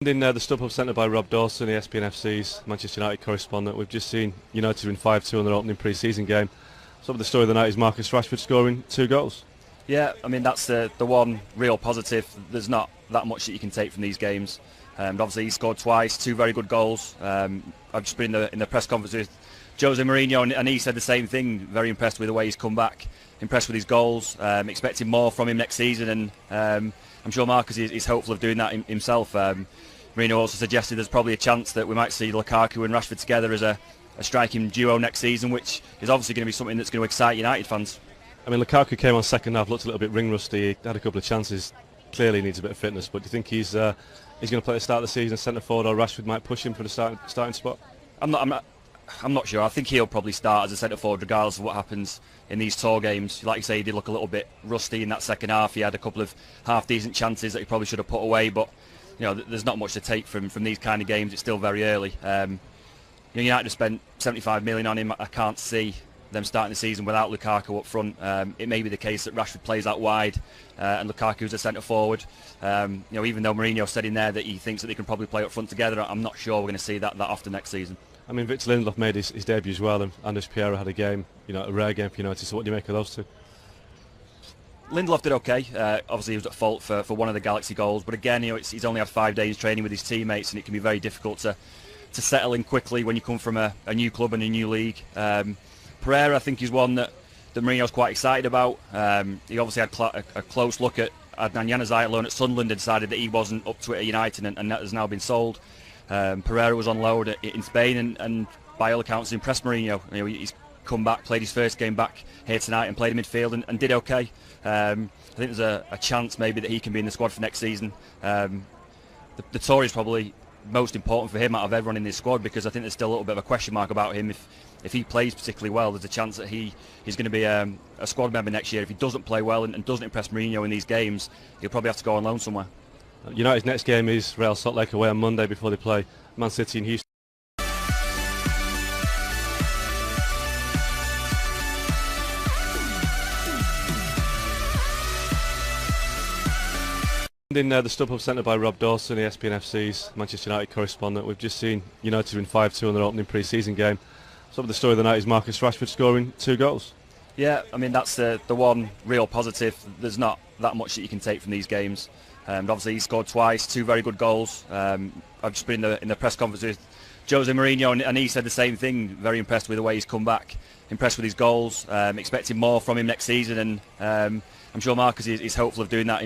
In the StubHub Centre by Rob Dawson, ESPN FC's Manchester United correspondent. We've just seen United win 5-2 in their opening pre-season game. Some of the story of the night is Marcus Rashford scoring 2 goals. Yeah, I mean that's the one real positive. There's not that much that you can take from these games. Obviously he scored twice, 2 very good goals. I've just been in the press conference with Jose Mourinho and he said the same thing. Very impressed with the way he's come back, impressed with his goals, expecting more from him next season, and I'm sure Marcus is hopeful of doing that himself. Mourinho also suggested there's probably a chance that we might see Lukaku and Rashford together as a striking duo next season, which is obviously going to be something that's going to excite United fans. I mean, Lukaku came on second half, looked a little bit ring rusty. He had a couple of chances. Clearly needs a bit of fitness, but do you think he's going to play at the start of the season centre forward, or Rashford might push him for the starting spot? I'm not sure. I think he'll probably start as a centre forward regardless of what happens in these tour games. Like you say, he did look a little bit rusty in that second half. He had a couple of half decent chances that he probably should have put away, but there's not much to take from these kind of games. It's still very early. United have spent 75 million on him. I can't see them starting the season without Lukaku up front. It may be the case that Rashford plays out wide and Lukaku's a centre forward. Even though Mourinho said in there that he thinks that they can probably play up front together, I'm not sure we're going to see that often next season. I mean, Victor Lindelof made his debut as well, and Anders Pierre had a game, a rare game for United. So what do you make of those two? Lindelof did okay. Obviously, he was at fault for one of the Galaxy goals, but again, he's only had 5 days training with his teammates, and it can be very difficult to settle in quickly when you come from a new club and a new league. Pereira, I think, is one that Mourinho's quite excited about. He obviously had a close look at Adnan Januzaj at loan at Sunderland and decided that he wasn't up to it at United, and that has now been sold. Pereira was on loan in Spain, and by all accounts impressed Mourinho. He's come back, played his first game back here tonight, and played in midfield and did okay. I think there's a chance maybe that he can be in the squad for next season. The tour is probably most important for him out of everyone in this squad, because I think there's still a little bit of a question mark about him. If he plays particularly well, there's a chance that he's going to be a squad member next year. If he doesn't play well and doesn't impress Mourinho in these games, he'll probably have to go on loan somewhere. United's next game is Real Salt Lake away on Monday before they play Man City in Houston. In the StubHub Centre by Rob Dawson, ESPN FC's Manchester United correspondent. We've just seen United win 5-2 in their opening pre-season game. Some of the story of the night is Marcus Rashford scoring 2 goals. Yeah, I mean that's the one real positive. There's not that much that you can take from these games. Obviously he scored twice, 2 very good goals. I've just been in the press conference with Jose Mourinho and he said the same thing. Very impressed with the way he's come back, impressed with his goals, expecting more from him next season, and I'm sure Marcus is hopeful of doing that